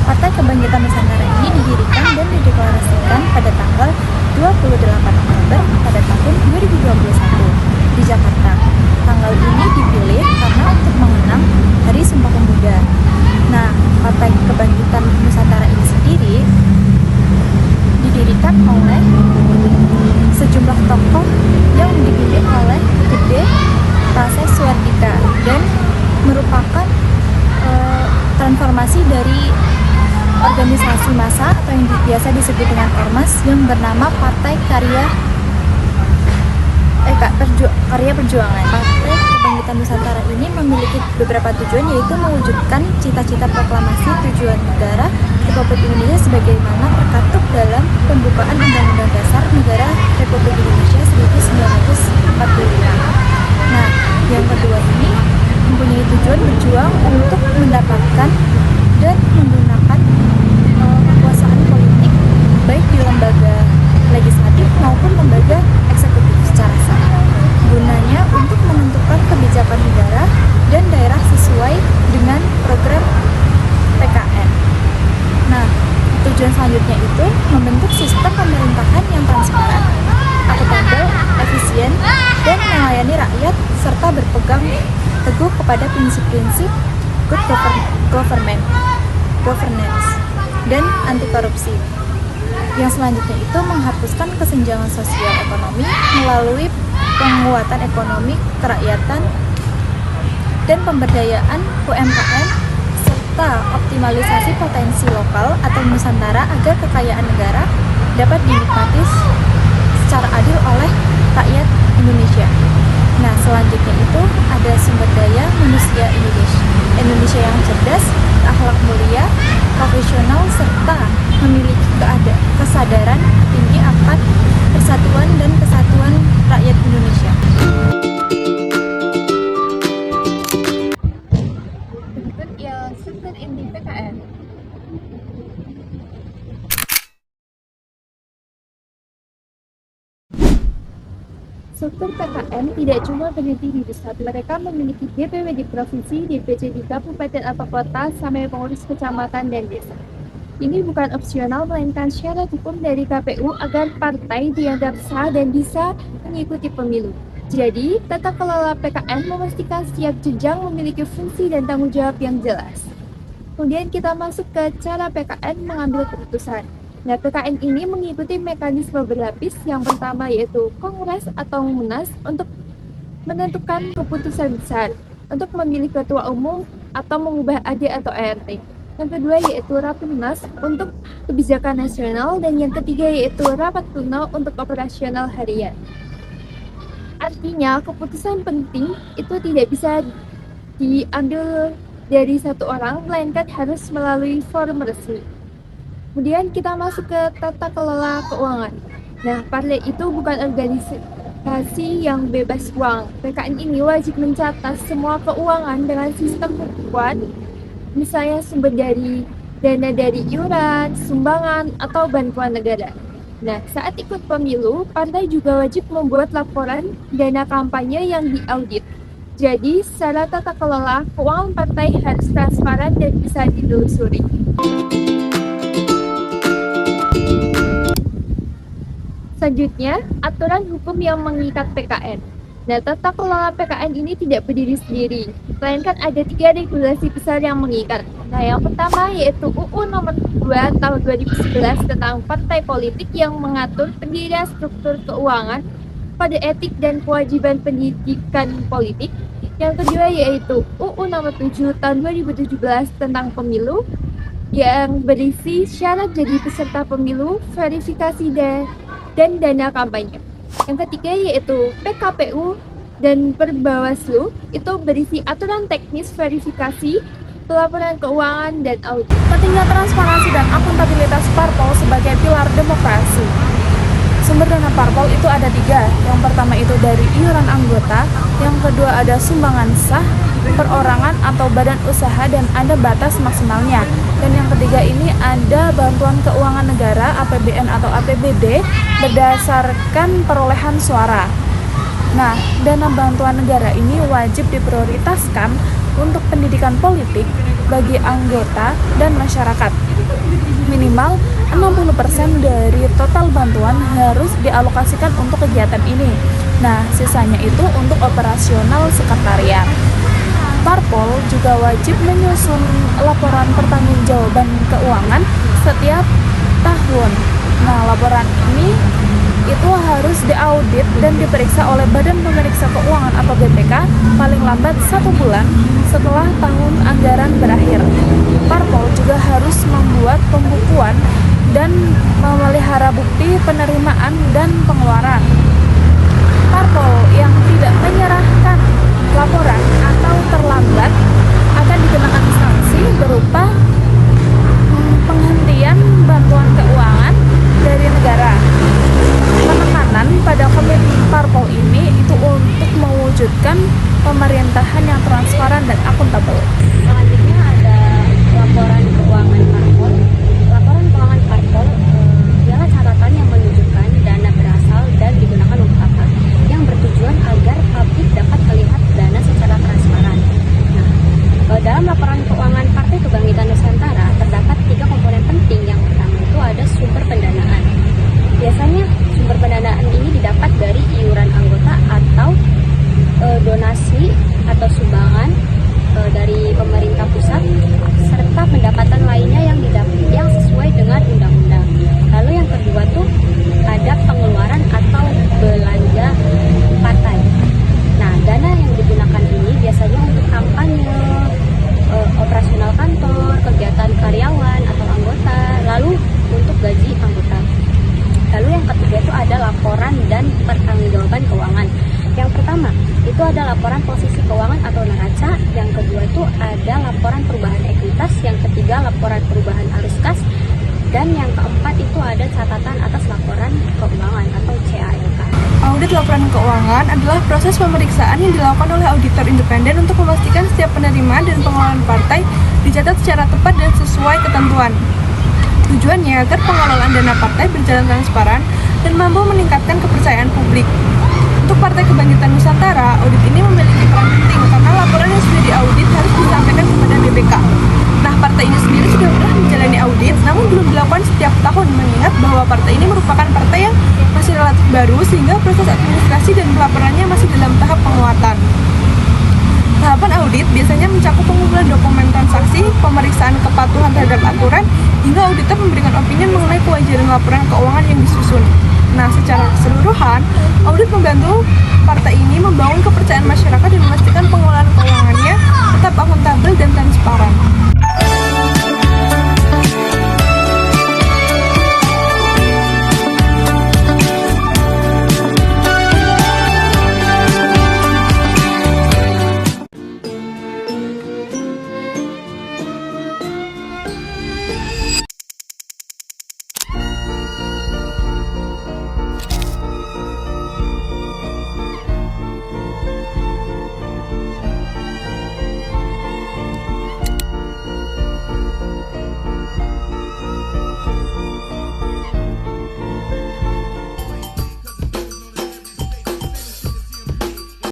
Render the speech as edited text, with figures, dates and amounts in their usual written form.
Partai Kebangkitan Nusantara ini didirikan dan dideklarasikan pada tanggal 28 Oktober pada tahun 2021 di Jakarta. Tanggal ini dipilih karena untuk mengenang Hari Sumpah Pemuda. Nah, Partai Kebangkitan Nusantara ini sendiri didirikan oleh sejumlah tokoh yang dipimpin oleh Gede Prase Suardika dan merupakan transformasi dari organisasi massa atau yang biasa disebut dengan Ormas yang bernama Partai Karya Perjuangan. Partai Kebangkitan Nusantara ini memiliki beberapa tujuan, yaitu mewujudkan cita-cita proklamasi tujuan negara Republik Indonesia sebagaimana terkatup dalam pembukaan Undang-Undang Dasar Negara Republik Indonesia 1945. Nah, yang kedua ini mempunyai tujuan berjuang untuk mendapatkan dan menggunakan kekuasaan politik baik di lembaga legislatif maupun lembaga eksekutif secara sah. Gunanya untuk menentukan kebijakan negara dan daerah sesuai dengan program PKN. Nah, tujuan selanjutnya itu membentuk sistem pemerintahan yang transparan, akuntabel, efisien, dan melayani rakyat serta berpegang teguh kepada prinsip-prinsip good governance dan anti korupsi. Yang selanjutnya itu menghapuskan kesenjangan sosial ekonomi melalui penguatan ekonomi kerakyatan dan pemberdayaan UMKM serta optimalisasi potensi lokal atau Nusantara agar kekayaan negara dapat dinikmati secara adil oleh rakyat Indonesia. Nah, selanjutnya itu ada sumber daya manusia Indonesia yang cerdas, akhlak mulia, profesional, serta memiliki kesadaran tinggi akan persatuan dan kesatuan rakyat Indonesia. Berikut yang struktur inti PKN. Struktur PKN tidak cuma berhenti di pusat, mereka memiliki DPW di provinsi, DPC di kabupaten atau kota, sampai pengurus kecamatan dan desa. Ini bukan opsional, melainkan syarat hukum dari KPU agar partai dianggap sah dan bisa mengikuti pemilu. Jadi, tata kelola PKN memastikan setiap jenjang memiliki fungsi dan tanggung jawab yang jelas. Kemudian kita masuk ke cara PKN mengambil keputusan. Nah, PKN ini mengikuti mekanisme berlapis. Yang pertama yaitu Kongres atau Munas untuk menentukan keputusan besar, untuk memilih ketua umum atau mengubah AD atau ART. Yang kedua yaitu Rapimnas untuk kebijakan nasional, dan yang ketiga yaitu Rapat Pleno untuk operasional harian. Artinya, keputusan penting itu tidak bisa diambil dari satu orang, melainkan harus melalui forum resmi. Kemudian kita masuk ke tata kelola keuangan. Nah, partai itu bukan organisasi yang bebas uang. PKN ini wajib mencatat semua keuangan dengan sistem pembukuan, misalnya sumber dari dana dari iuran, sumbangan, atau bantuan negara. Nah, saat ikut pemilu, partai juga wajib membuat laporan dana kampanye yang diaudit. Jadi, secara tata kelola, keuangan partai harus transparan dan bisa ditelusuri. Selanjutnya, aturan hukum yang mengikat PKN. Nah, tata kelola PKN ini tidak berdiri sendiri, melainkan ada 3 regulasi besar yang mengikat. Nah, yang pertama yaitu UU nomor 2 tahun 2011 tentang partai politik yang mengatur pendirian struktur keuangan, kode etik dan kewajiban pendidikan politik. Yang kedua yaitu UU nomor 7 tahun 2017 tentang pemilu yang berisi syarat jadi peserta pemilu, verifikasi dan dana kampanye. Yang ketiga yaitu PKPU dan Perbawaslu, itu berisi aturan teknis verifikasi Pelaporan keuangan dan audit. Pentingnya transparansi dan akuntabilitas parpol sebagai pilar demokrasi. Sumber dana parpol itu ada 3. Yang pertama itu dari iuran anggota, yang kedua ada sumbangan sah, perorangan atau badan usaha dan ada batas maksimalnya. Dan yang ketiga ini ada bantuan keuangan negara APBN atau APBD berdasarkan perolehan suara. Nah, dana bantuan negara ini wajib diprioritaskan untuk pendidikan politik bagi anggota dan masyarakat. Minimal 60% dari total bantuan harus dialokasikan untuk kegiatan ini. Nah, sisanya itu untuk operasional sekretariat. Parpol juga wajib menyusun laporan pertanggungjawaban keuangan setiap tahun. Nah, laporan ini itu harus diaudit dan diperiksa oleh Badan Pemeriksa Keuangan atau BPK paling lambat 1 bulan setelah tahun anggaran berakhir. Parpol juga harus membuat pembukuan dan memelihara bukti penerimaan dan pengeluaran. Parpol yang tidak menyerahkan laporan atau terlambat akan dikenakan sanksi berupa penghentian bantuan keuangan dari negara. Penekanan pada komite parpol ini itu untuk mewujudkan pemerintahan yang transparan dan akuntabel. Selanjutnya ada laporan keuangan parpol. Laporan keuangan parpol ialah catatan yang menunjukkan dana berasal dan digunakan untuk apa, yang bertujuan agar publik dapat melihat dana secara transparan. Nah, dalam laporan keuangan Partai Kebangkitan Nusantara terdapat 3 komponen penting. Yang pertama itu ada sumber pendanaan. Biasanya sumber pendanaan ini didapat dari iuran anggota atau donasi atau sumbangan dari pemerintah pusat serta pendapatan lainnya yang sesuai dengan undang-undang. Lalu yang kedua tuh ada pengeluaran atau belanja partai. Nah, dana yang digunakan ini biasanya untuk kampanye, operasional kantor, kegiatan karyawan atau anggota, lalu untuk gaji anggota. Lalu yang ketiga itu ada laporan dan pertanggungjawaban keuangan. Yang pertama itu ada laporan posisi keuangan atau neraca. Yang kedua itu ada laporan perubahan ekuitas. Yang ketiga laporan perubahan arus kas. Dan yang keempat itu ada catatan atas laporan keuangan atau CALK. Audit laporan keuangan adalah proses pemeriksaan yang dilakukan oleh auditor independen untuk memastikan setiap penerimaan dan pengeluaran partai dicatat secara tepat dan sesuai ketentuan. Tujuannya agar pengelolaan dana partai berjalan transparan dan mampu meningkatkan kepercayaan publik. Untuk Partai Kebangkitan Nusantara, audit ini memiliki peran penting karena laporan yang sudah diaudit harus disampaikan kepada BPK. Nah, partai ini sendiri sudah pernah menjalani audit, namun belum dilakukan setiap tahun, mengingat bahwa partai ini merupakan partai yang masih relatif baru sehingga proses administrasi dan pelaporannya masih dalam tahap penguatan. Tahapan audit biasanya mencakup pengumpulan dokumen transaksi, pemeriksaan kepatuhan terhadap aturan, hingga auditor memberikan opini mengenai kewajaran laporan keuangan yang disusun. Nah, secara keseluruhan, audit membantu partai ini membangun kepercayaan masyarakat dan memastikan pengelolaan keuangannya tetap akuntabel dan transparan.